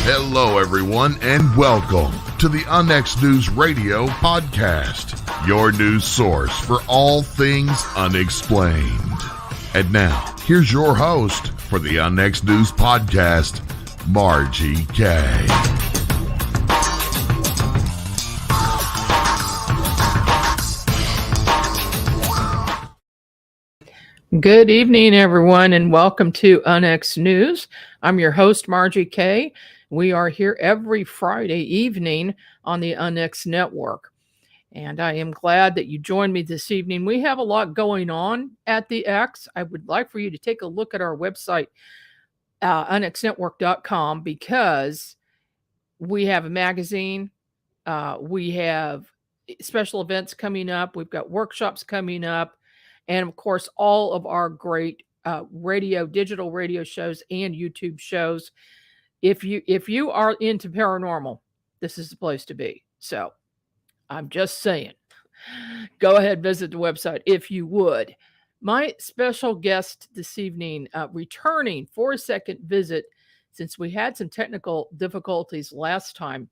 Hello, everyone, and welcome to the Unnext News Radio podcast, your news source for all things unexplained. And now, here's your host for the Unnext News podcast, Margie K. Good evening, everyone, and welcome to Unnext News. I'm your host, Margie K. We are here every Friday evening on the Unnext Network, and I am glad that you joined me this evening. We have a lot going on at the X. I would like for you to take a look at our website, unnextnetwork.com, because we have a magazine, we have special events coming up, we've got workshops coming up, and of course, all of our great digital radio shows and YouTube shows. If you are into paranormal, this is the place to be. So I'm just saying, go ahead, visit the website if you would. My special guest this evening, returning for a second visit, since we had some technical difficulties last time,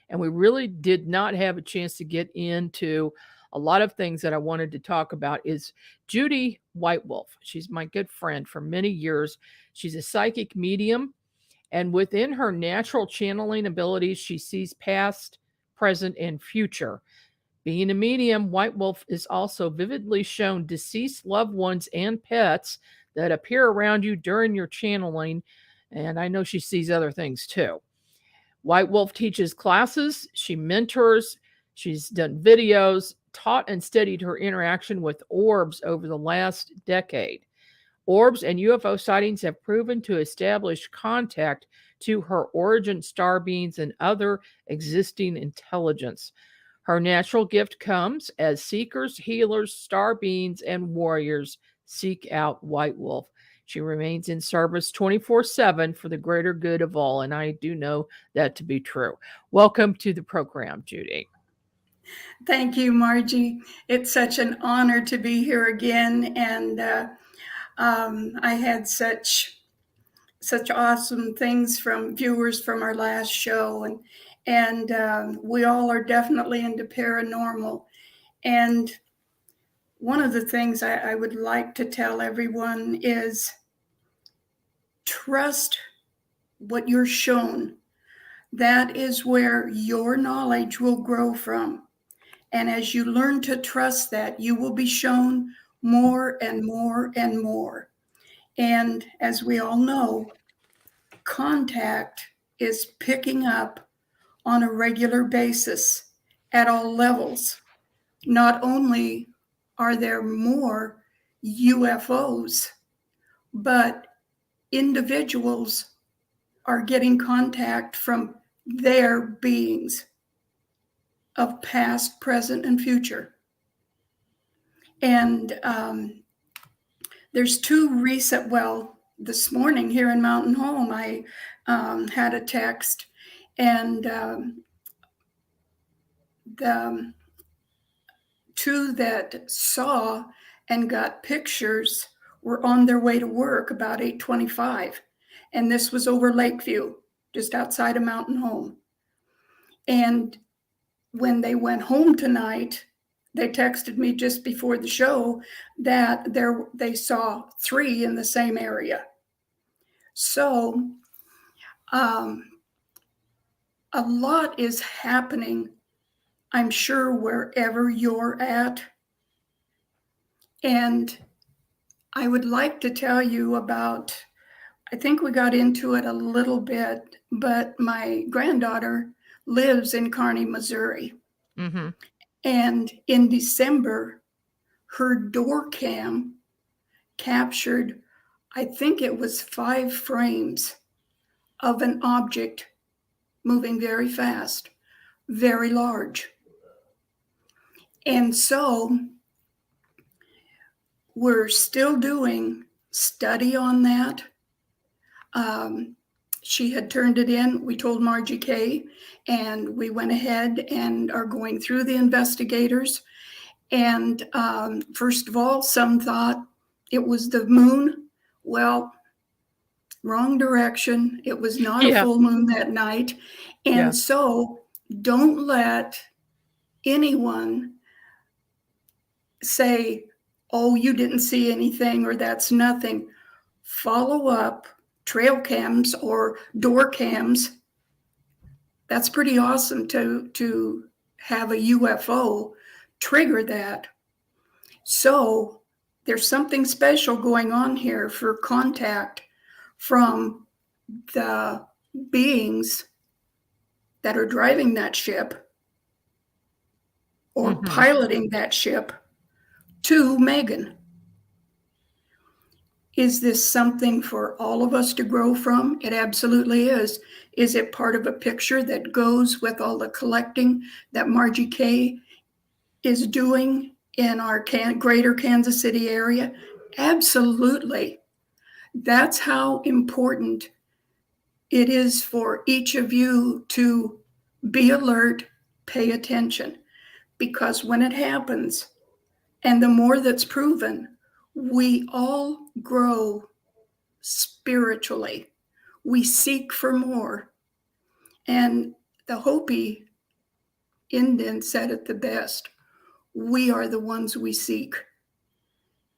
and we really did not have a chance to get into a lot of things that I wanted to talk about, is Judy Whitewolf. She's my good friend for many years. She's a psychic medium, and within her natural channeling abilities, she sees past, present, and future. Being a medium, Whitewolf is also vividly shown deceased loved ones and pets that appear around you during your channeling, and I know she sees other things too. Whitewolf teaches classes, she mentors, she's done videos, taught and studied her interaction with orbs over the last decade. Orbs and UFO sightings have proven to establish contact to her origin star beings and other existing intelligence. Her natural gift comes as seekers, healers, star beings, and warriors seek out Whitewolf. She remains in service 24/7 for the greater good of all, and I do know that to be true. Welcome to the program, Judy. Thank you, Margie. It's such an honor to be here again, and I had such awesome things from viewers from our last show, and we all are definitely into paranormal. And one of the things I would like to tell everyone is trust what you're shown. That is where your knowledge will grow from. And as you learn to trust that, you will be shown more and more and more. And as we all know, contact is picking up on a regular basis at all levels. Not only are there more UFOs, but individuals are getting contact from their beings of past, present, and future. And there's two recent, this morning here in Mountain Home, I had a text, and the two that saw and got pictures were on their way to work about 8:25. And this was over Lakeview, just outside of Mountain Home. And when they went home tonight, they texted me just before the show that they saw 3 in the same area. So a lot is happening, I'm sure, wherever you're at. And I would like to tell you about, I think we got into it a little bit, but my granddaughter lives in Kearney, Missouri. Mm-hmm. And in December, her door cam captured, I think it was 5 frames of an object moving very fast, very large. And so we're still doing study on that. She had turned it in. We told Margie K, and we went ahead and are going through the investigators. And first of all, some thought it was the moon. Well, wrong direction. It was not a Yeah. full moon that night. And Yeah. so don't let anyone say, oh, you didn't see anything or that's nothing. Follow up trail cams or door cams. That's pretty awesome to have a UFO trigger that. So there's something special going on here for contact from the beings that are driving that ship or piloting that ship to Megan. Is this something for all of us to grow from? It absolutely is. Is it part of a picture that goes with all the collecting that Margie Kay is doing in our greater Kansas City area? Absolutely. That's how important it is for each of you to be alert, pay attention, because when it happens, and the more that's proven, we all grow spiritually. We seek for more. And the Hopi Indian said it the best. We are the ones we seek.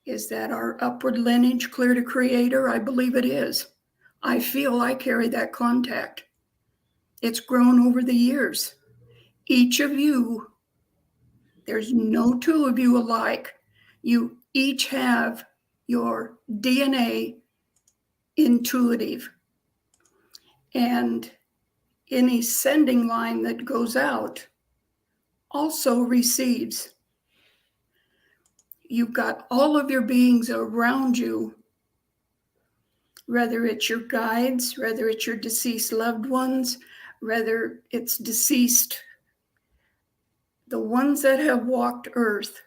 Is that our upward lineage clear to Creator? I believe it is. I feel I carry that contact. It's grown over the years. Each of you, there's no two of you alike. You each have your DNA intuitive. And any sending line that goes out also receives. You've got all of your beings around you, whether it's your guides, whether it's your deceased loved ones, whether it's deceased, the ones that have walked Earth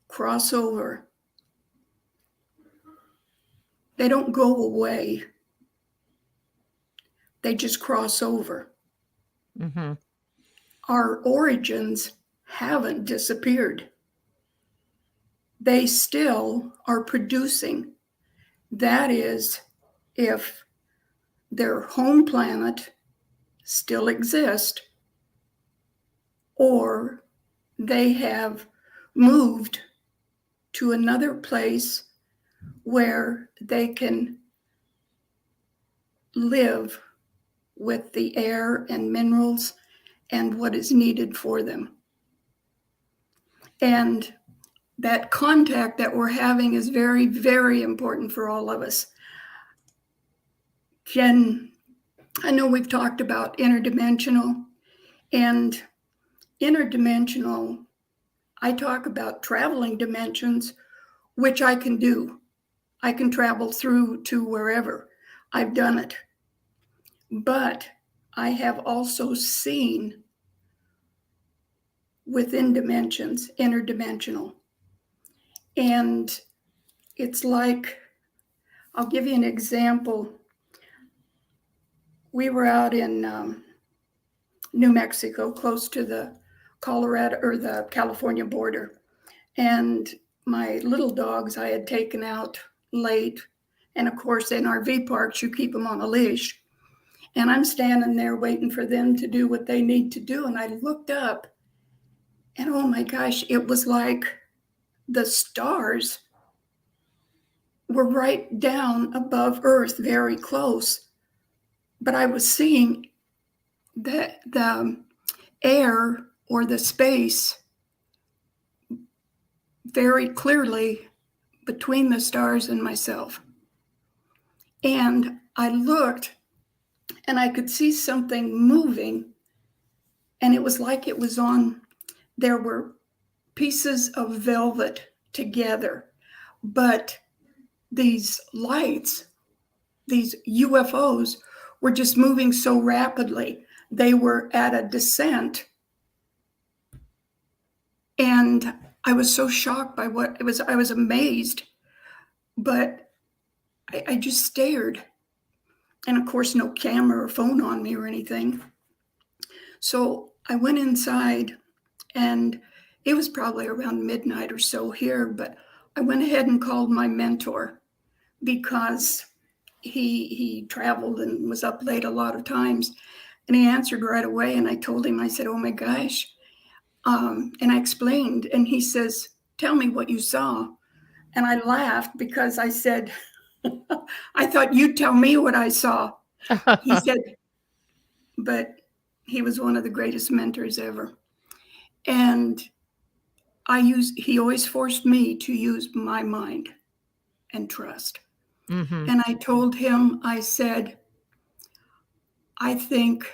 cross over. They don't go away. They just cross over. Mm-hmm. Our origins haven't disappeared. They still are producing. That is, if their home planet still exists, or they have moved to another place where they can live with the air and minerals and what is needed for them. And that contact that we're having is very, very important for all of us. Jen, I know we've talked about interdimensional, and interdimensional, I talk about traveling dimensions, which I can do. I can travel through to wherever. I've done it. But I have also seen within dimensions, interdimensional. And it's like, I'll give you an example. We were out in New Mexico, close to the Colorado or the California border. And my little dogs I had taken out late. And of course, in RV parks, you keep them on a leash. And I'm standing there waiting for them to do what they need to do. And I looked up and oh my gosh, it was like the stars were right down above Earth, very close. But I was seeing the air or the space very clearly between the stars and myself. And I looked and I could see something moving, and it was like it was on, there were pieces of velvet together, but these lights, these UFOs, were just moving so rapidly. They were at a descent. And I was so shocked by what it was. I was amazed, but I just stared. And of course, no camera or phone on me or anything. So I went inside, and it was probably around midnight or so here, but I went ahead and called my mentor because he traveled and was up late a lot of times, and he answered right away. And I told him, I said, "Oh my gosh," and I explained, and he says, "Tell me what you saw." And I laughed because I said, "I thought you'd tell me what I saw." He said, but he was one of the greatest mentors ever. And he always forced me to use my mind and trust. Mm-hmm. And I told him, I said, "I think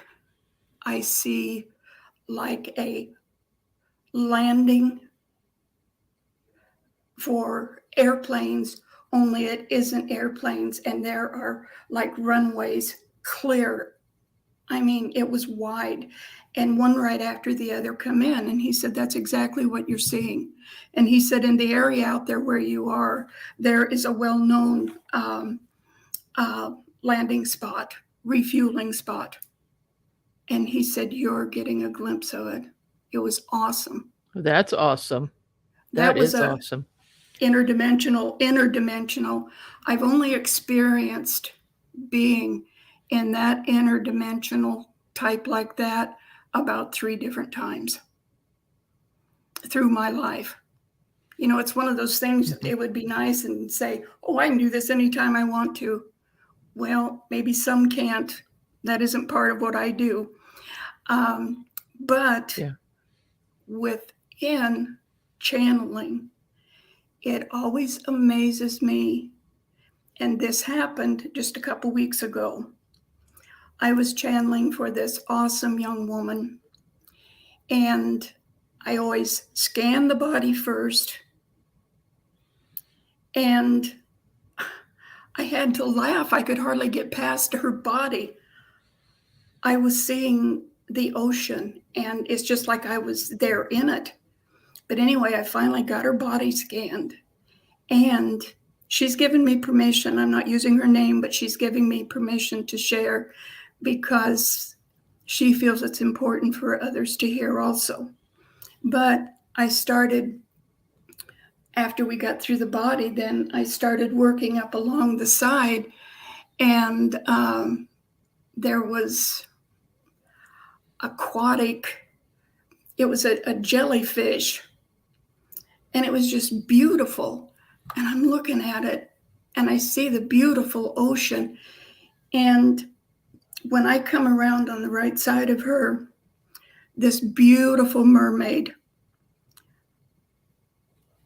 I see like a landing for airplanes, only it isn't airplanes, and there are like runways clear. I mean, it was wide, and one right after the other come in." And he said, "That's exactly what you're seeing." And he said, "In the area out there where you are, there is a well-known landing spot, refueling spot." And he said, "You're getting a glimpse of it." It was awesome. That's awesome. That was is awesome. Interdimensional. I've only experienced being in that interdimensional type like that about 3 different times through my life. You know, it's one of those things that it would be nice and say, "Oh, I can do this anytime I want to." Well, maybe some can't. That isn't part of what I do. But within channeling, it always amazes me. And this happened just a couple weeks ago. I was channeling for this awesome young woman, and I always scan the body first. And I had to laugh. I could hardly get past her body. I was seeing the ocean, and it's just like I was there in it. But anyway, I finally got her body scanned, and she's given me permission. I'm not using her name, but she's giving me permission to share because she feels it's important for others to hear also. But I started, after we got through the body, then I started working up along the side, and there was it was a jellyfish, and it was just beautiful. And I'm looking at it, and I see the beautiful ocean. And when I come around on the right side of her, this beautiful mermaid,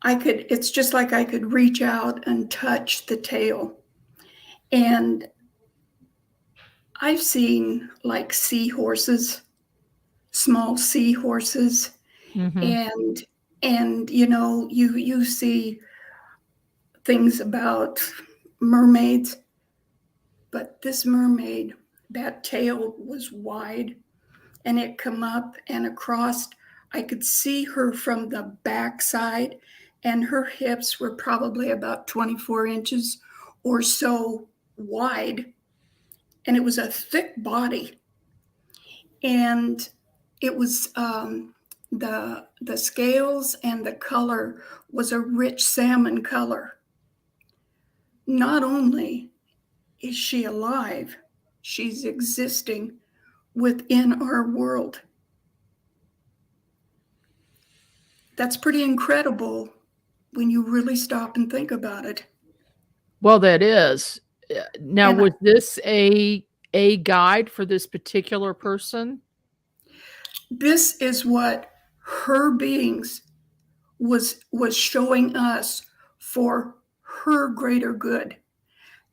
it's just like I could reach out and touch the tail. And I've seen like seahorses, small seahorses, and you know, you see things about mermaids, but this mermaid, that tail was wide, and it come up and across. I could see her from the backside, and her hips were probably about 24 inches or so wide, and it was a thick body. And it was the scales and the color was a rich salmon color. Not only is she alive, she's existing within our world. That's pretty incredible when you really stop and think about it. Well, that is. Now, was this a guide for this particular person? This is what her beings was showing us for her greater good.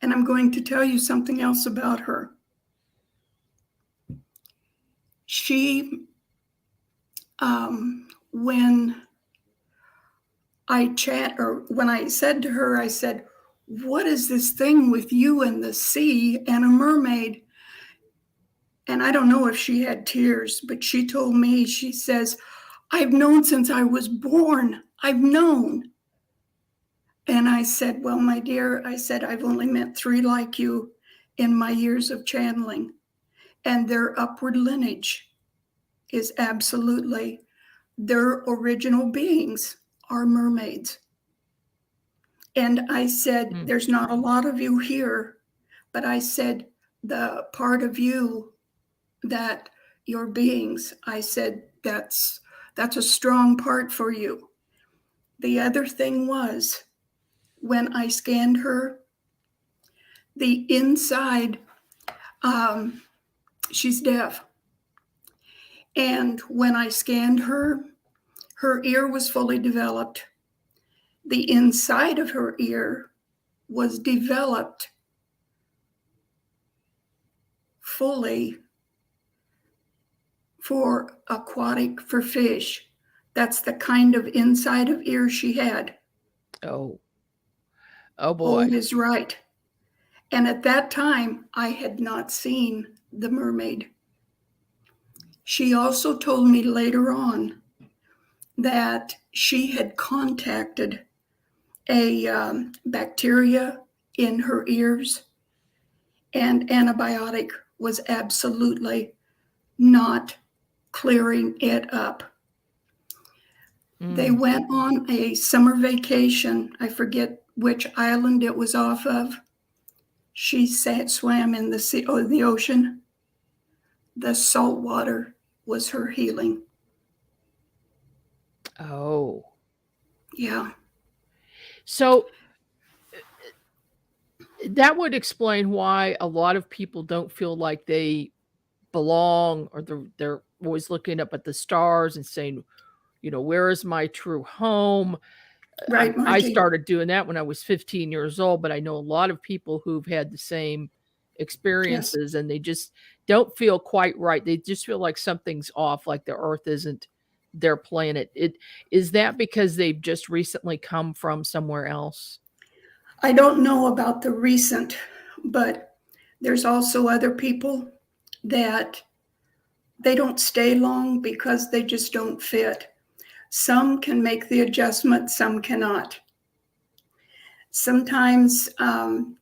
And I'm going to tell you something else about her. She, when I said to her, I said, "What is this thing with you and the sea and a mermaid?" And I don't know if she had tears, but she told me, she says, "I've known since I was born. I've known." And I said, "Well, my dear," I said, "I've only met 3 like you in my years of channeling. And their upward lineage is absolutely, their original beings are mermaids." And I said, "There's not a lot of you here, but I said, the part of you that your beings, I said, that's a strong part for you. The other thing was, when I scanned her, the inside, she's deaf. And when I scanned her, her ear was fully developed. The inside of her ear was developed fully for fish. That's the kind of inside of ear she had. Oh Oh, boy. is right. And at that time, I had not seen the mermaid. She also told me later on that she had contacted a bacteria in her ears, and antibiotic was absolutely not clearing it up. They went on a summer vacation. I forget which island it was off of. She swam in the ocean. The salt water was her healing. Oh. Yeah. So that would explain why a lot of people don't feel like they belong, or they're always looking up at the stars and saying, where is my true home? Right, I Margie. started doing that when I was 15 years old, but I know a lot of people who've had the same experiences, and they just don't feel quite right. They just feel like something's off, like the Earth isn't their planet. Is that because they've just recently come from somewhere else? I don't know about the recent, but there's also other people that they don't stay long because they just don't fit. Some can make the adjustment, some cannot. Sometimes I've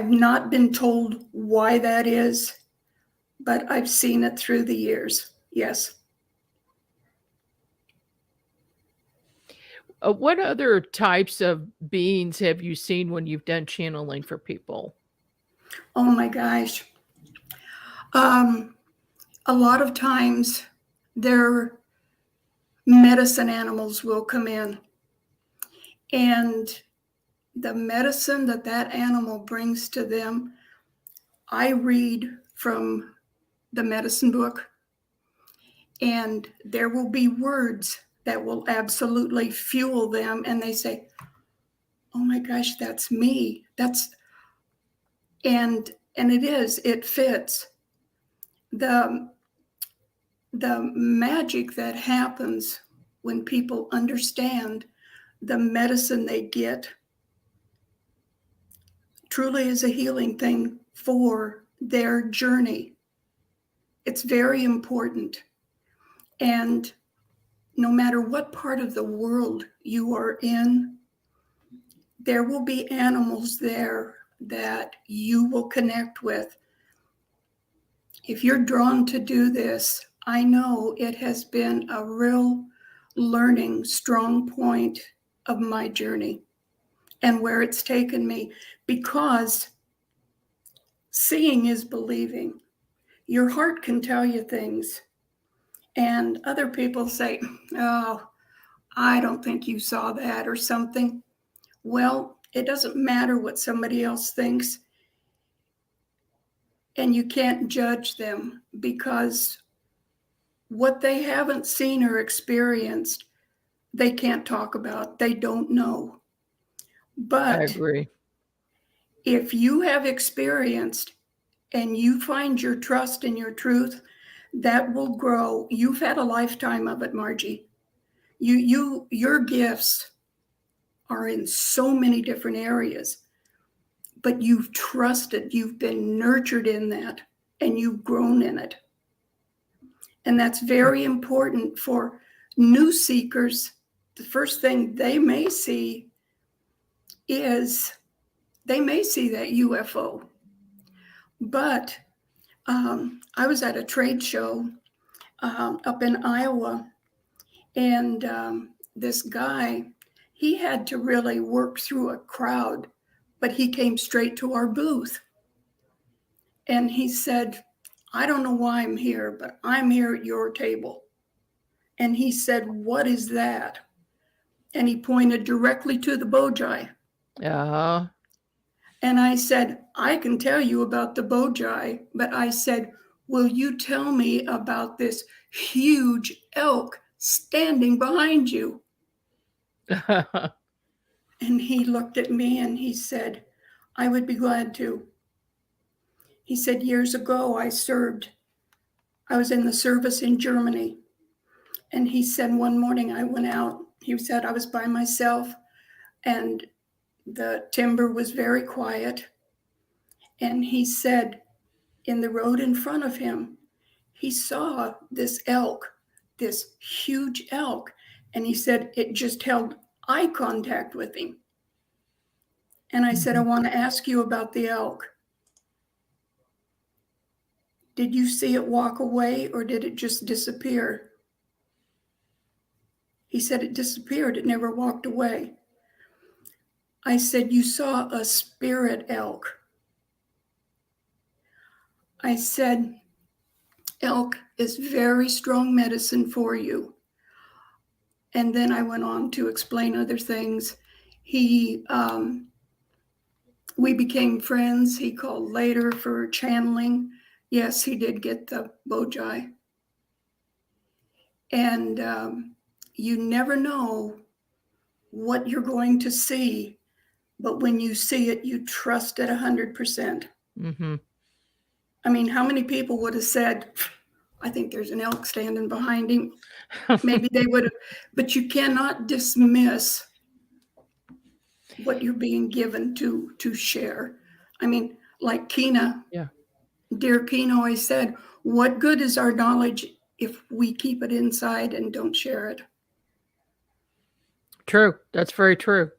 not been told why that is, but I've seen it through the years. Yes. What other types of beings have you seen when you've done channeling for people? Oh my gosh. A lot of times their medicine animals will come in, and the medicine that animal brings to them, I read from the medicine book, and there will be words that will absolutely fuel them, and they say, oh my gosh, that's me. And it fits. The magic that happens when people understand the medicine they get truly is a healing thing for their journey. It's very important. And no matter what part of the world you are in, there will be animals there that you will connect with. If you're drawn to do this, I know it has been a real learning strong point of my journey and where it's taken me, because seeing is believing. Your heart can tell you things, and other people say, oh, I don't think you saw that or something. Well, it doesn't matter what somebody else thinks, and you can't judge them, because what they haven't seen or experienced, they can't talk about. They don't know. But I agree. if you have experienced and you find your trust and your truth, that will grow. You've had a lifetime of it, Margie. Your gifts are in so many different areas, but you've trusted, you've been nurtured in that, and you've grown in it. And that's very important for new seekers. The first thing they may see is they may see that UFO. But I was at a trade show up in Iowa, and this guy he had to really work through a crowd, but he came straight to our booth. And he said, I don't know why I'm here, but I'm here at your table. And he said, what is that? And he pointed directly to the Bojai. Uh-huh. And I said, I can tell you about the Bojai, but I said, will you tell me about this huge elk standing behind you? And he looked at me and he said, I would be glad to. He said, years ago, I was in the service in Germany. And he said, one morning I went out. He said, I was by myself and the timber was very quiet. And he said, in the road in front of him, he saw this elk, this huge elk. And he said, it just held eye contact with him. And I said, I want to ask you about the elk. Did you see it walk away or did it just disappear? He said it disappeared. It never walked away. I said, you saw a spirit elk. I said, elk is very strong medicine for you. And then I went on to explain other things. We became friends. He called later for channeling. Yes, he did get the Bojai. And you never know what you're going to see, but when you see it, you trust it 100%. Mm-hmm. I mean, how many people would have said, I think there's an elk standing behind him? Maybe they would have, but you cannot dismiss what you're being given to share. I mean, like Kina, Yeah. dear Kina always said, what good is our knowledge if we keep it inside and don't share it? True. That's very true.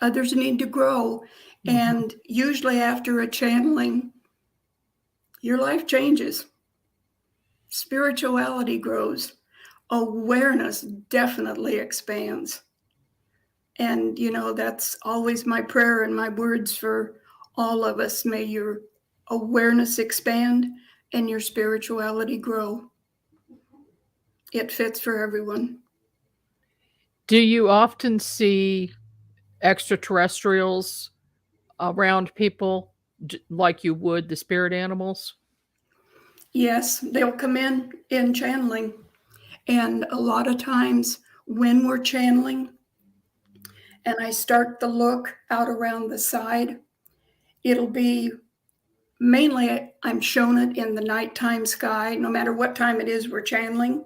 Others need to grow. Mhm. And usually after a channeling, your life changes. Spirituality grows. Awareness definitely expands. And, that's always my prayer and my words for all of us. May your awareness expand and your spirituality grow. It fits for everyone. Do you often see extraterrestrials around people like you would the spirit animals? Yes, they'll come in channeling. And a lot of times when we're channeling and I start the look out around the side, it'll be mainly I'm shown it in the nighttime sky, no matter what time it is we're channeling.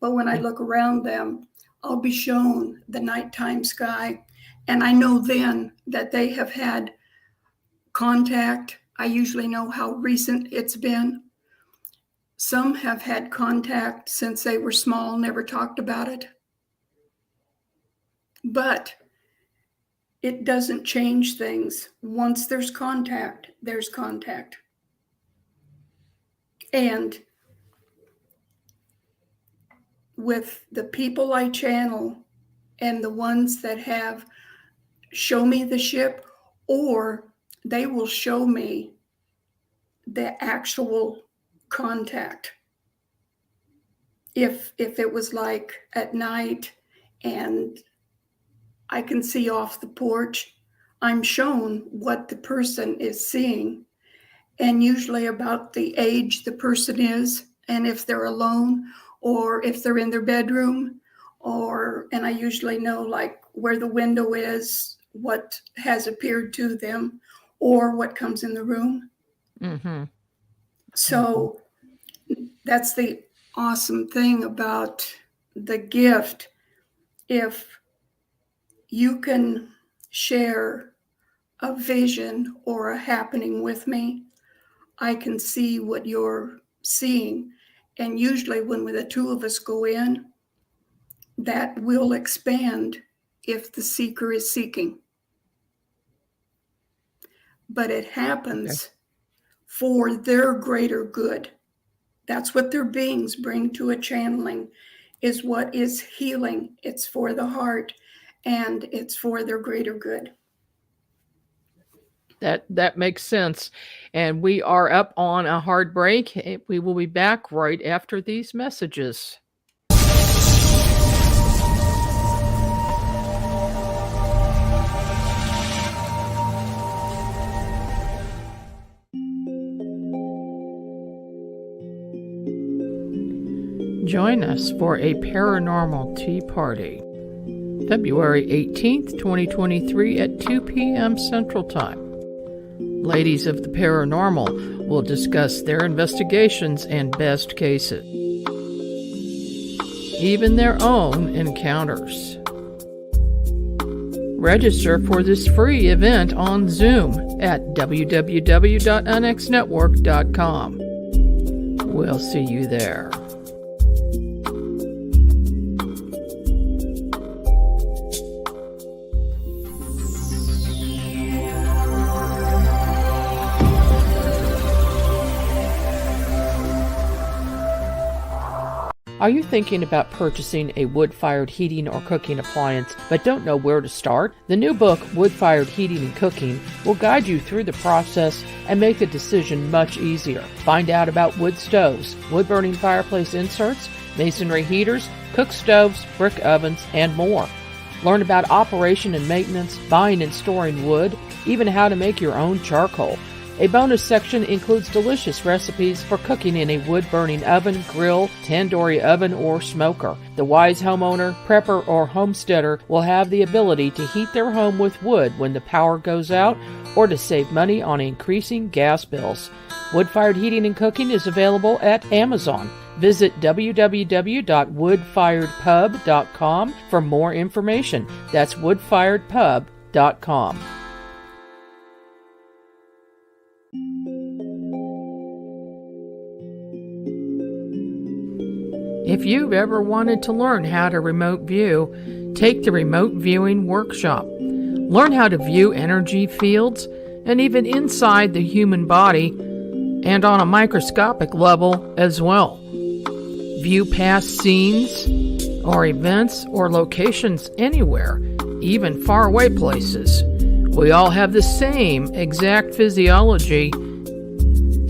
But when I look around them, I'll be shown the nighttime sky. And I know then that they have had contact. I usually know how recent it's been. Some have had contact since they were small, never talked about it. But it doesn't change things. Once there's contact, there's contact. And with the people I channel and the ones that have show me the ship, or they will show me the actual contact. If it was like at night and I can see off the porch, I'm shown what the person is seeing, and usually about the age the person is, and if they're alone or if they're in their bedroom, and I usually know like where the window is, what has appeared to them, or what comes in the room. Mm-hmm. So that's the awesome thing about the gift. If you can share a vision or a happening with me, I can see what you're seeing. And usually when the two of us go in, that will expand if the seeker is seeking. But it happens for their greater good. That's what their beings bring to a channeling, is what is healing. It's for the heart. and it's for their greater good. That makes sense. And we are up on a hard break. We will be back right after these messages. Join us for a paranormal tea party, February 18th, 2023 at 2 p.m. Central Time. Ladies of the Paranormal will discuss their investigations and best cases, even their own encounters. Register for this free event on Zoom at www.unxnetwork.com. We'll see you there. Are you thinking about purchasing a wood-fired heating or cooking appliance but don't know where to start? The new book, Wood-Fired Heating and Cooking, will guide you through the process and make the decision much easier. Find out about wood stoves, wood-burning fireplace inserts, masonry heaters, cook stoves, brick ovens, and more. Learn about operation and maintenance, buying and storing wood, even how to make your own charcoal. A bonus section includes delicious recipes for cooking in a wood-burning oven, grill, tandoori oven, or smoker. The wise homeowner, prepper, or homesteader will have the ability to heat their home with wood when the power goes out or to save money on increasing gas bills. Wood-fired heating and cooking is available at Amazon. Visit www.woodfiredpub.com for more information. That's woodfiredpub.com. If you've ever wanted to learn how to remote view, take the Remote Viewing Workshop. Learn how to view energy fields and even inside the human body and on a microscopic level as well. View past scenes or events or locations anywhere, even faraway places. We all have the same exact physiology,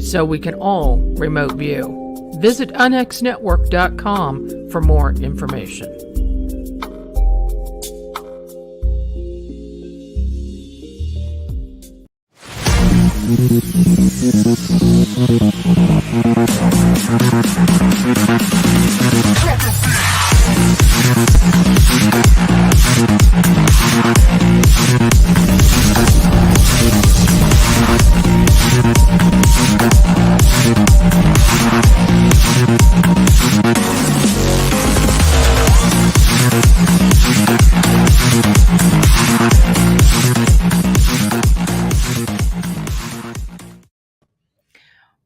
so we can all remote view. Visit unxnetwork.com for more information.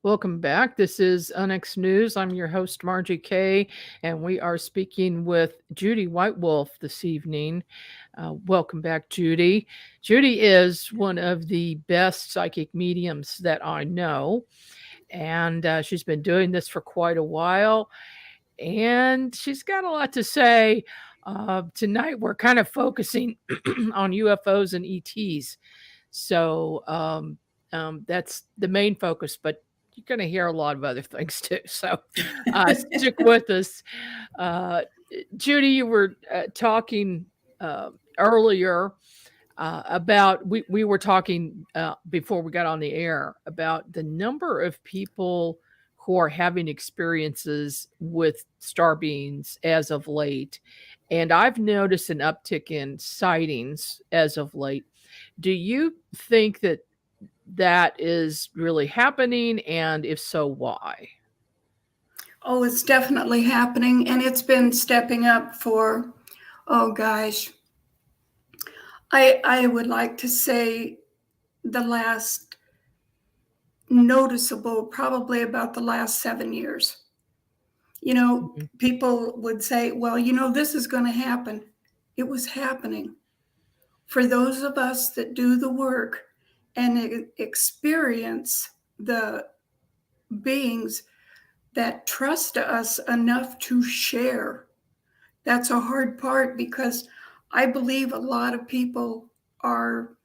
Welcome back. This is UNX News. I'm your host, Margie Kay, and we are speaking with Judy Whitewolf this evening. Welcome back, Judy. Judy is one of the best psychic mediums that I know, and she's been doing this for quite a while, and she's got a lot to say. Tonight, we're kind of focusing on UFOs and ETs, so that's the main focus, but you're going to hear a lot of other things too. So stick with us. Judy, you were talking earlier about, we were talking before we got on the air about the number of people who are having experiences with star beings as of late. And I've noticed an uptick in sightings as of late. Do you think that is really happening? And if so, why? Oh, it's definitely happening. And it's been stepping up for, oh gosh, I would like to say the last noticeable, probably about the last 7 years. You know, people would say, well, you know, this is going to happen. It was happening. For those of us that do the work and experience the beings that trust us enough to share. That's a hard part, because I believe a lot of people are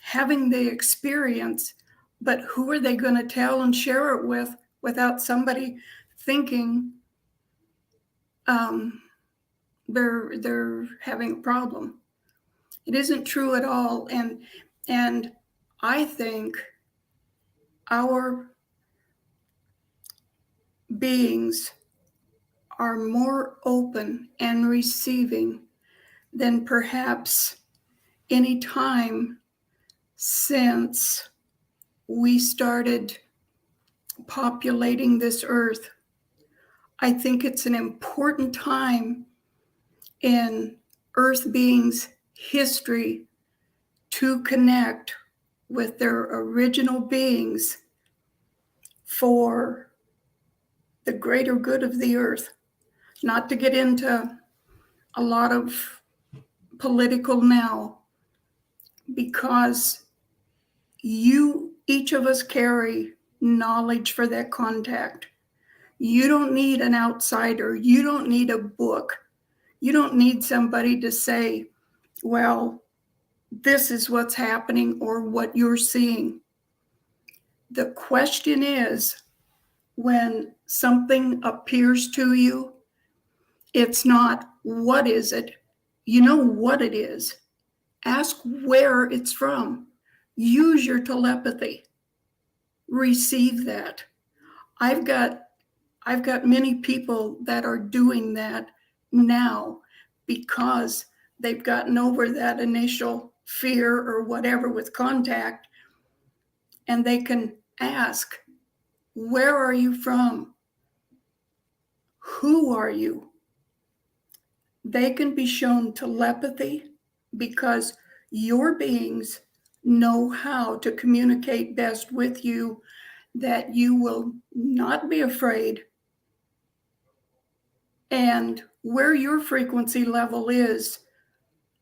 having the experience, but who are they going to tell and share it with without somebody thinking they're having a problem? It isn't true at all. And I think our beings are more open and receiving than perhaps any time since we started populating this earth. I think it's an important time in earth beings' history to connect with their original beings for the greater good of the earth. Not to get into a lot of political now, because each of us carry knowledge for that contact. You don't need an outsider. You don't need a book. You don't need somebody to say, well, this is what's happening or what you're seeing. The question is, when something appears to you, it's not, what is it? You know what it is. Ask where it's from. Use your telepathy. Receive that. I've got many people that are doing that now because they've gotten over that initial fear or whatever with contact, and they can ask, where are you from? Who are you? They can be shown telepathy because your beings know how to communicate best with you, that you will not be afraid. And where your frequency level is,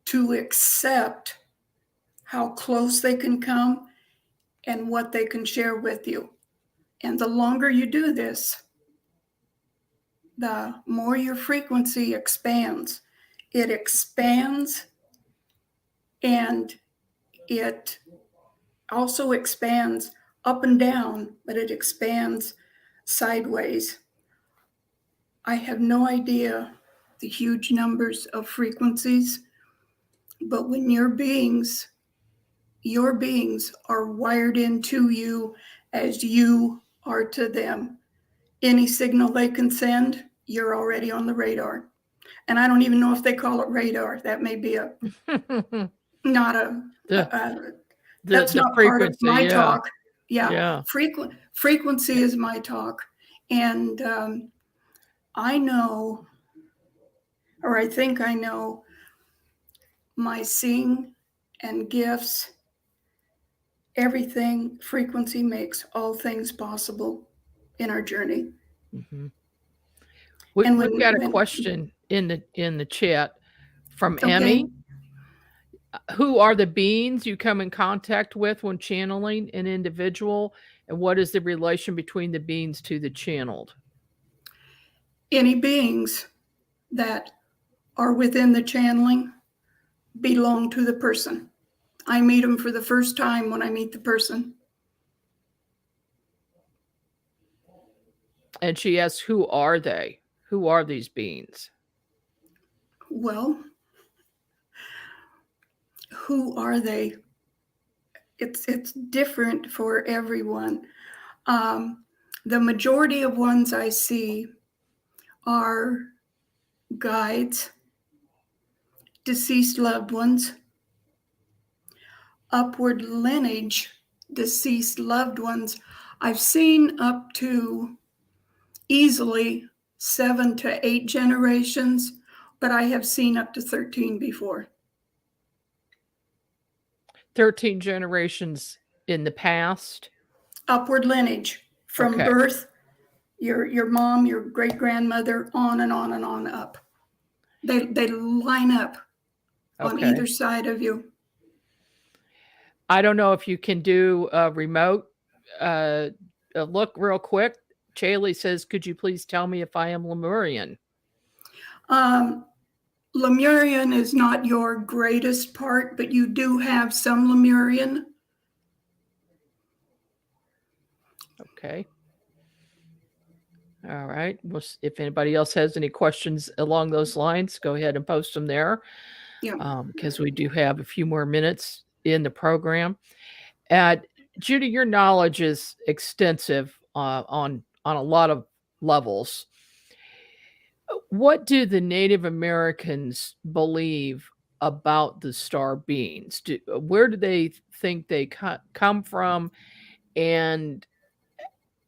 to accept how close they can come and what they can share with you. And the longer you do this, the more your frequency expands. It expands, and it also expands up and down, but it expands sideways. I have no idea the huge numbers of frequencies, but when your beings are wired into you as you are to them. Any signal they can send, you're already on the radar. And I don't even know if they call it radar. That may be that's not part of my talk. Yeah. Frequency is my talk. And I know, or I think I know, my seeing and gifts, everything, frequency makes all things possible in our journey. Mm-hmm. We've got a question in the chat from Emmy. Who are the beings you come in contact with when channeling an individual, and what is the relation between the beings to the channeled? Any beings that are within the channeling belong to the person. I meet them for the first time when I meet the person. And she asks, who are they? Who are these beings? Well, who are they? It's different for everyone. The majority of ones I see are guides, deceased loved ones, upward lineage, deceased loved ones. I've seen up to easily 7 to 8 generations, but I have seen up to 13 before. 13 generations in the past? Upward lineage from birth, your mom, your great grandmother, on and on and on up. They line up on either side of you. I don't know if you can do a remote look real quick. Chaley says, could you please tell me if I am Lemurian? Lemurian is not your greatest part, but you do have some Lemurian. Okay. All right. Well, if anybody else has any questions along those lines, go ahead and post them there. Yeah. Because we do have a few more minutes in the program. Judy, your knowledge is extensive on a lot of levels. What do the Native Americans believe about the star beings? Where do they think they come from? And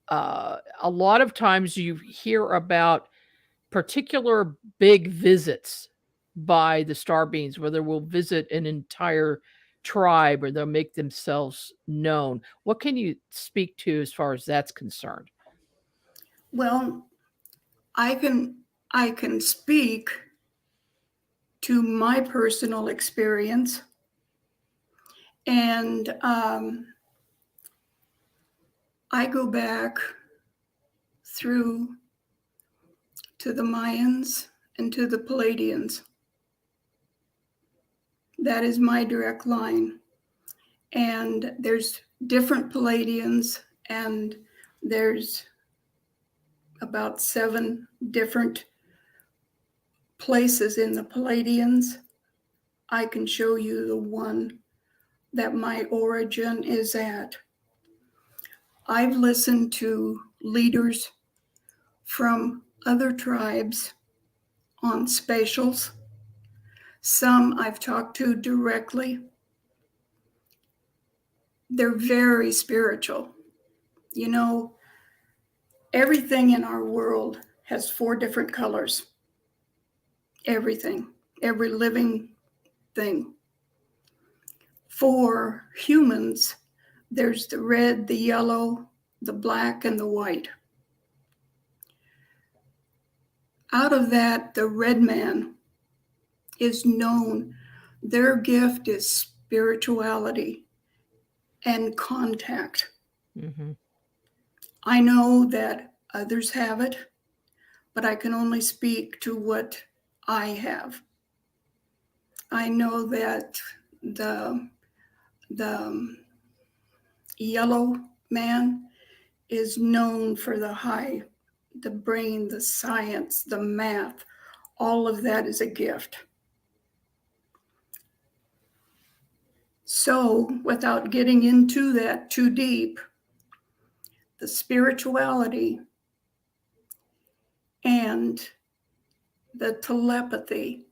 a lot of times you hear about particular big visits by the star beings, where they will visit an entire tribe or they'll make themselves known. What can you speak to as far as that's concerned? Well, I can speak to my personal experience, and I go back through to the Mayans and to the Palladians. That is my direct line. And there's different Palladians, and there's about 7 different places in the Palladians. I can show you the one that my origin is at. I've listened to leaders from other tribes on spatials. Some I've talked to directly. They're very spiritual. You know, everything in our world has 4 different colors. Everything, every living thing. For humans, there's the red, the yellow, the black, and the white. Out of that, the red man is known. Their gift is spirituality and contact. Mm-hmm. I know that others have it, but I can only speak to what I have. I know that the yellow man is known for the brain, the science, the math. All of that is a gift. So, without getting into that too deep, the spirituality and the telepathy,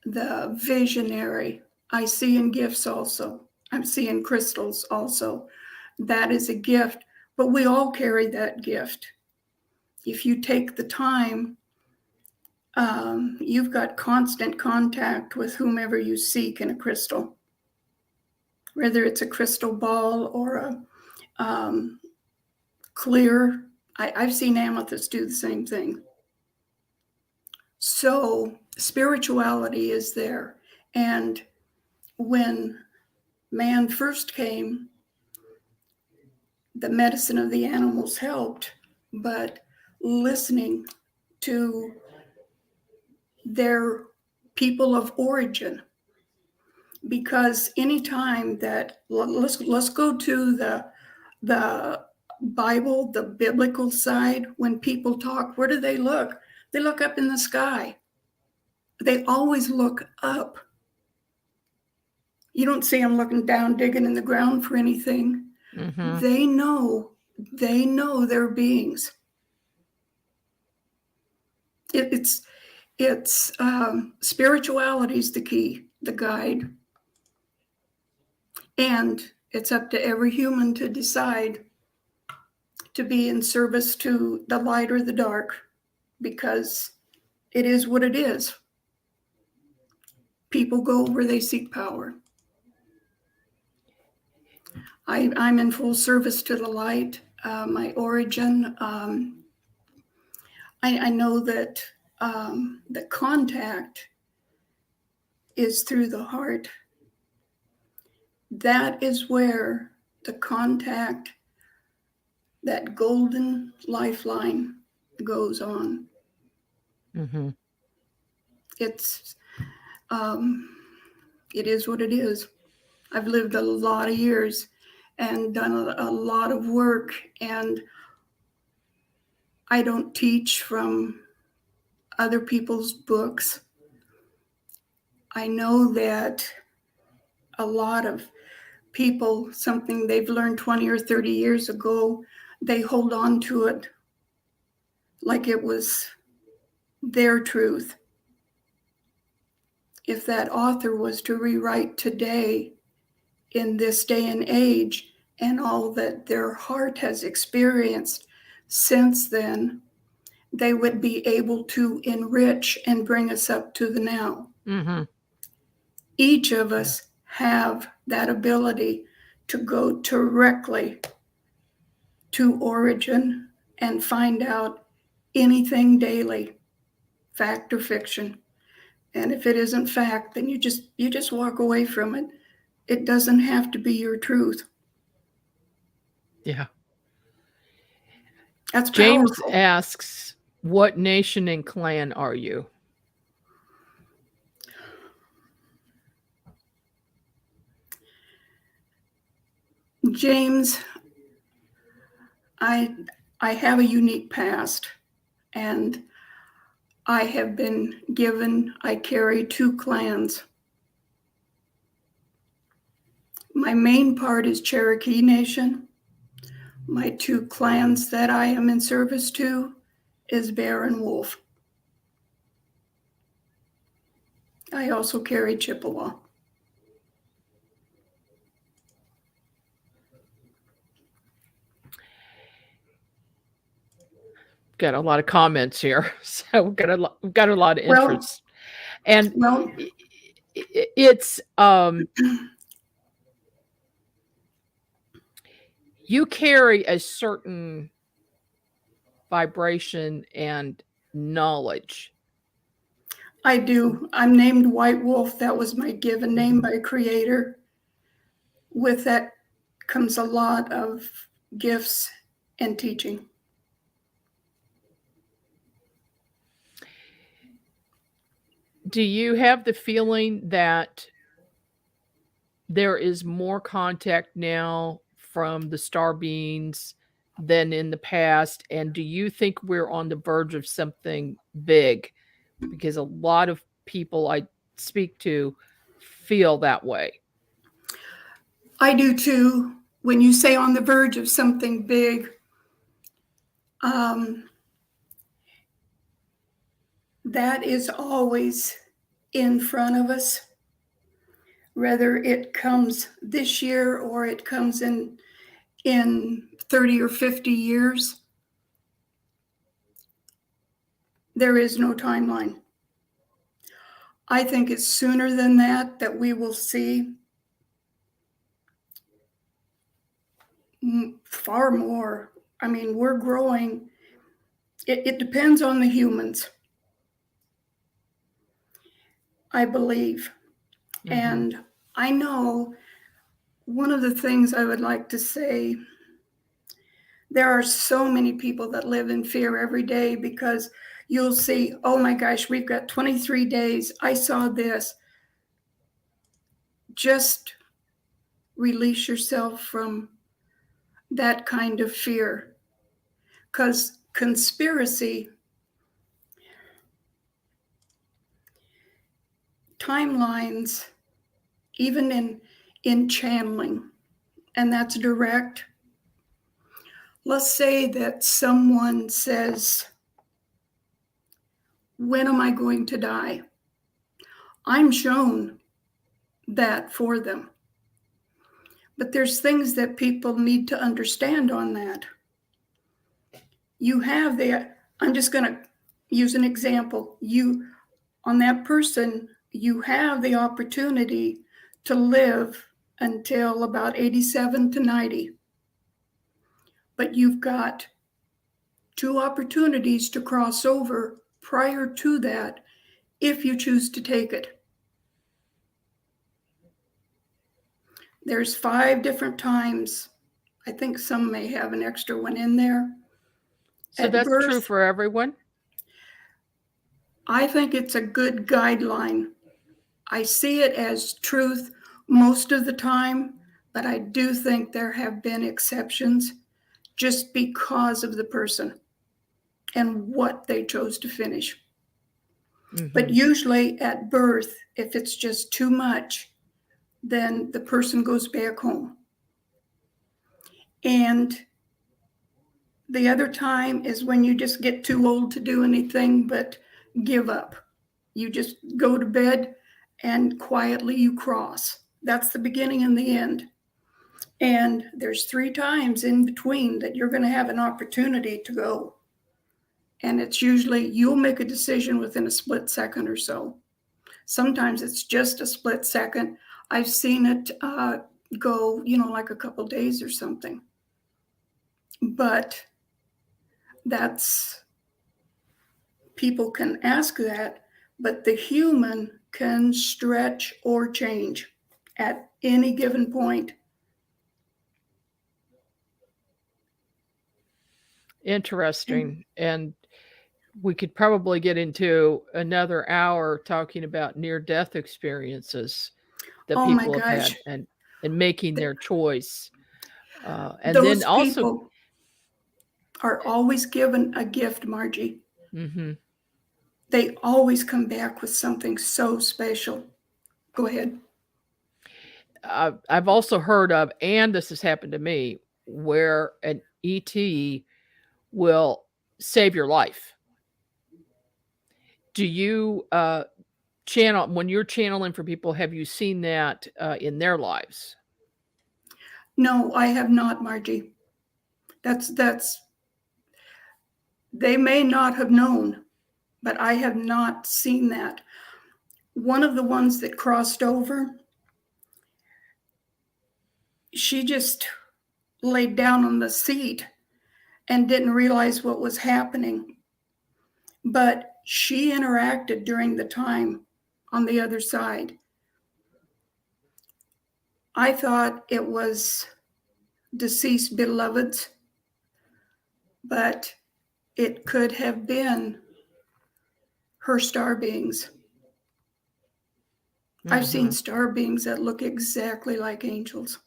the visionary, I see in gifts also. I'm seeing crystals also. That is a gift, but we all carry that gift. If you take the time, you've got constant contact with whomever you seek in a crystal, whether it's a crystal ball or a clear. I've seen amethyst do the same thing. So spirituality is there. And when man first came, the medicine of the animals helped, but listening to their people of origin, because anytime that let's go to the Bible, the biblical side, when people talk, where do they look? They look up in the sky. They always look up. You don't see them looking down, digging in the ground for anything. Mm-hmm. They know their beings. It's spirituality is the key, the guide. And it's up to every human to decide to be in service to the light or the dark, because it is what it is. People go where they seek power. I'm in full service to the light. My origin, I know that the contact is through the heart. That is where the contact, that golden lifeline goes on. Mm-hmm. It's It is what it is. I've lived a lot of years and done a lot of work, and I don't teach from other people's books. I know that a lot of people, something they've learned 20 or 30 years ago, they hold on to it like it was their truth. If that author was to rewrite today, in this day and age, and all that their heart has experienced since then, they would be able to enrich and bring us up to the now. Mm-hmm. Each of us have that ability to go directly to origin and find out anything daily, fact or fiction. And if it isn't fact, then you just walk away from it. It doesn't have to be your truth. Yeah. That's James powerful. asks, what nation and clan are you? James, I have a unique past, and I have been given, I carry 2 clans. My main part is Cherokee Nation. My 2 clans that I am in service to is Bear and Wolf. I also carry Chippewa. Got a lot of comments here, so we've got a lot of interest. And Well, it's you carry a certain vibration and knowledge. I do. I'm named White Wolf. That was my given name by Creator. With that comes a lot of gifts and teaching. Do you have the feeling that there is more contact now from the star beings than in the past? And do you think we're on the verge of something big? Because a lot of people I speak to feel that way. I do too. When you say on the verge of something big, that is always in front of us, whether it comes this year or it comes in 30 or 50 years. There is no timeline. I think it's sooner than that we will see far more. I mean, we're growing. It depends on the humans, I believe. Mhm. And I know one of the things I would like to say, there are so many people that live in fear every day because you'll see, oh my gosh, we've got 23 days. I saw this. Just release yourself from that kind of fear, because conspiracy, timelines, even in channeling, and that's direct. Let's say that someone says, when am I going to die? I'm shown that for them. But there's things that people need to understand on that. You have I'm just going to use an example. On that person, you have the opportunity to live until about 87 to 90. But you've got 2 opportunities to cross over prior to that if you choose to take it. There's 5 different times. I think some may have an extra one in there. So that's true for everyone? I think it's a good guideline. I see it as truth most of the time, but I do think there have been exceptions just because of the person and what they chose to finish. But usually at birth, if it's just too much, then the person goes back home. And the other time is when you just get too old to do anything but give up. You just go to bed and quietly you cross. That's the beginning and the end. And there's 3 times in between that you're going to have an opportunity to go. And it's usually you'll make a decision within a split second or so. Sometimes it's just a split second. I've seen it go, like a couple days or something. But people can ask that, but the human can stretch or change at any given point. Interesting. And we could probably get into another hour talking about near-death experiences that people have had and making their choice. And those then also people are always given a gift, Margie. They always come back with something so special. Go ahead. I've also heard of, and this has happened to me, where an ET will save your life. Do you channel, when you're channeling for people, have you seen that in their lives? No, I have not, Margie. They may not have known, but I have not seen that. One of the ones that crossed over, she just laid down on the seat and didn't realize what was happening. But she interacted during the time on the other side. I thought it was deceased beloveds, but it could have been her star beings. I've seen star beings that look exactly like angels.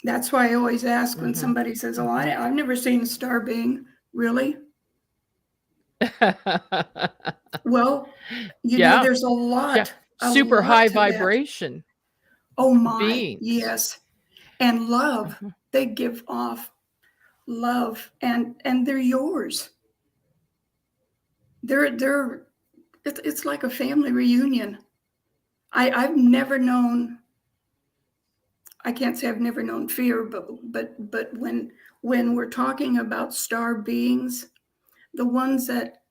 That's why I always ask when somebody says, "Oh, I've never seen a star being." Really? Well, there's a lot. Super high vibration. Oh my, beings. Yes. And love. They give off love and they're yours. It's like a family reunion. I've never known, I can't say I've never known fear, but when we're talking about star beings, the ones that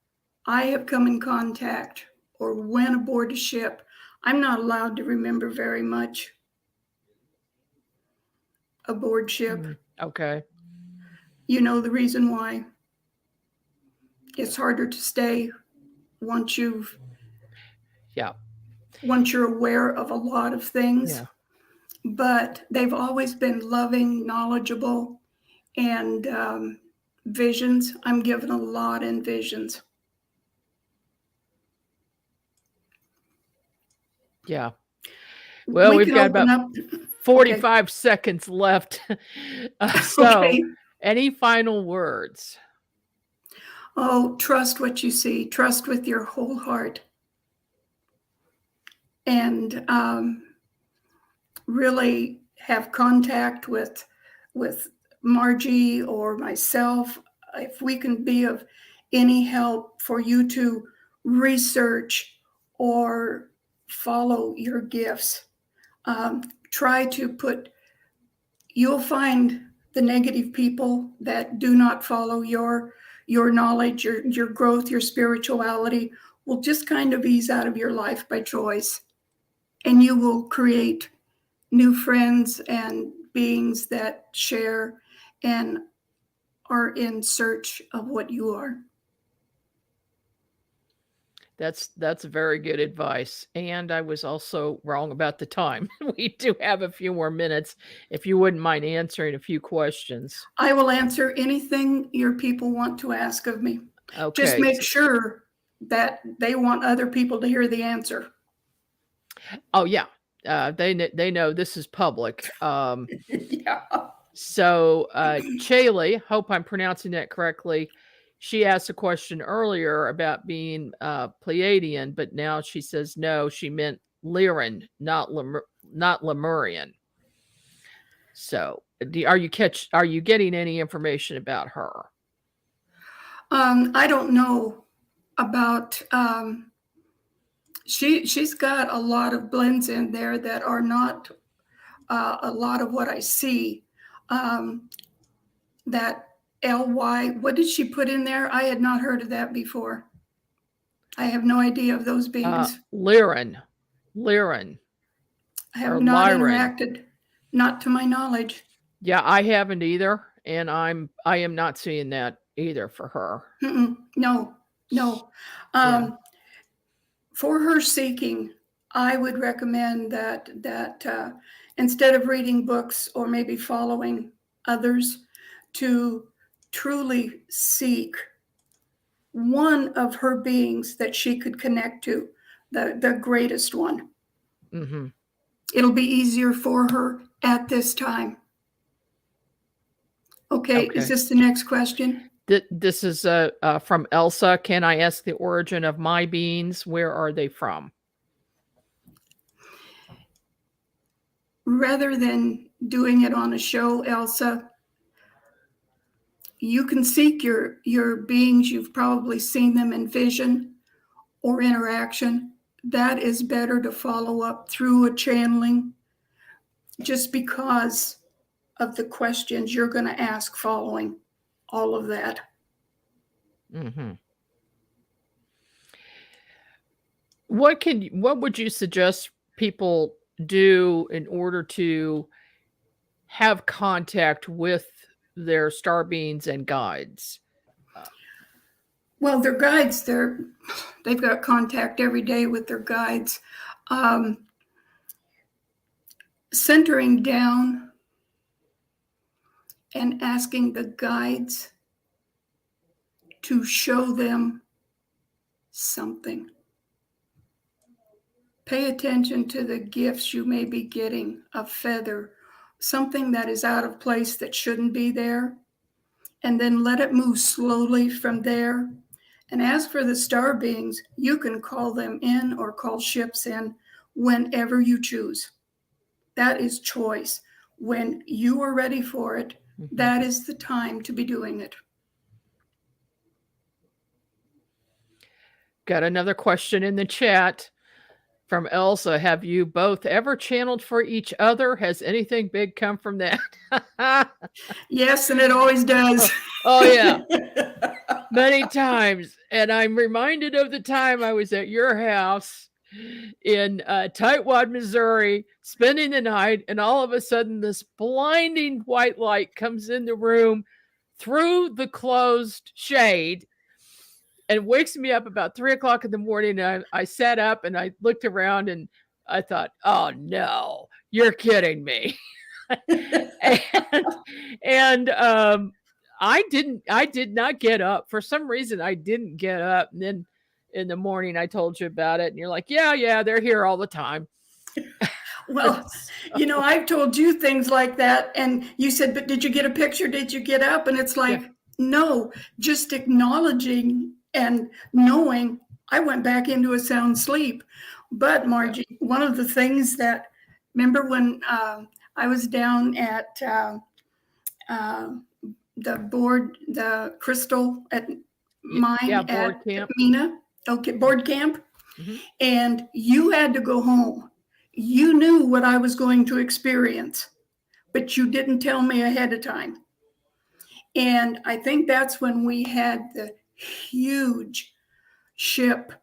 I have come in contact or went aboard a ship, I'm not allowed to remember very much aboard ship. Okay. You know the reason why? It's harder to stay once you're aware of a lot of things. Yeah. But they've always been loving, knowledgeable, and visions. I'm given a lot in visions. Yeah. Well, we've got about 45 seconds left. So, any final words? Oh, trust what you see. Trust with your whole heart. And really have contact with Margie or myself. If we can be of any help for you to research or follow your gifts, try to you'll find the negative people that do not follow your knowledge, your growth, your spirituality will just kind of ease out of your life by choice. And you will create new friends and beings that share and are in search of what you are. That's very good advice. And I was also wrong about the time. We do have a few more minutes. If you wouldn't mind answering a few questions. I will answer anything your people want to ask of me. Just Okay. make sure that they want other people to hear the answer. Oh yeah. They know this is public. Yeah. So Chaley, hope I'm pronouncing that correctly. She asked a question earlier about being Pleiadian, but now she says no, she meant Lyran, not Lemurian. So are you getting any information about her? I don't know about she's got a lot of blends in there that are not a lot of what I see. That LY, what did she put in there? I had not heard of that before. I have no idea of those beings. Lyran. I have not interacted, not to my knowledge. Yeah, I haven't either, and I am not seeing that either for her. No. Yeah. For her seeking, I would recommend that instead of reading books or maybe following others, to truly seek one of her beings that she could connect to, the greatest one. Mm-hmm. It'll be easier for her at this time. Okay. Is this the next question? This is from Elsa. Can I ask the origin of my beings? Where are they from? Rather than doing it on a show, Elsa, you can seek your beings. You've probably seen them in vision or interaction. That is better to follow up through a channeling, just because of the questions you're going to ask following all of that. Mm-hmm. What would you suggest people do in order to have contact with their star beings and guides? Well, their guides, they've got contact every day with their guides. Centering down and asking the guides to show them something. Pay attention to the gifts you may be getting, a feather, something that is out of place that shouldn't be there, and then let it move slowly from there. And as for the star beings, you can call them in or call ships in whenever you choose. That is choice. When you are ready for it, that is the time to be doing it. Got another question in the chat from Elsa. Have you both ever channeled for each other? Has anything big come from that? Yes, and it always does. Oh yeah. Many times. And I'm reminded of the time I was at your house in Tightwad, Missouri, spending the night, and all of a sudden this blinding white light comes in the room through the closed shade and wakes me up about 3:00 in the morning. I sat up and I looked around and I thought, oh no, you're kidding me. and I did not get up. For some reason, I didn't get up. And then in the morning, I told you about it. And you're like, yeah, they're here all the time. Well, I've told you things like that. And you said, but did you get a picture? Did you get up? And it's like, no, just acknowledging and knowing I went back into a sound sleep. But Margie, one of the things that, remember when I was down at the Crystal at mine at camp. Mina. Okay, board camp. Mm-hmm. And you had to go home. You knew what I was going to experience, but you didn't tell me ahead of time. And I think that's when we had the huge ship.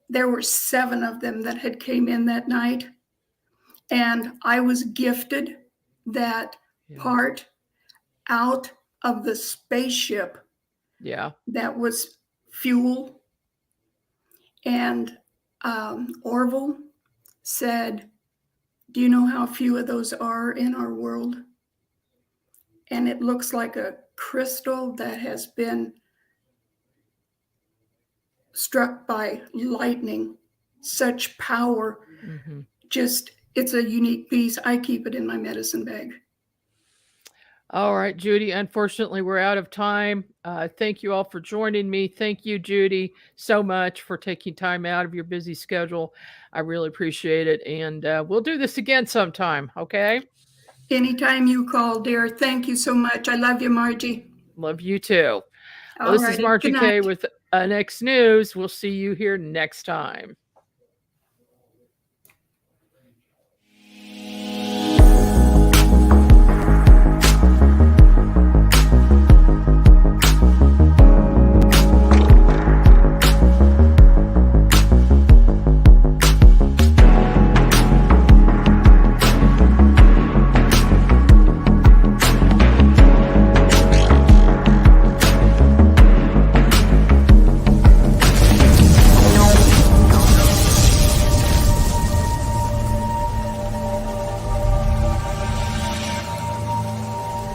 There were 7 of them that had came in that night. And I was gifted that part out of the spaceship. Yeah. That was fuel. And Orville said, do you know how few of those are in our world? And it looks like a crystal that has been struck by lightning, such power. Mhm. Just, it's a unique piece. I keep it in my medicine bag. All right, Judy. Unfortunately, we're out of time. Thank you all for joining me. Thank you, Judy, so much for taking time out of your busy schedule. I really appreciate it. And we'll do this again sometime. Okay. Anytime you call, dear. Thank you so much. I love you, Margie. Love you too. Well, All this is righty. Margie Good Kay night. with Next News. We'll see you here next time.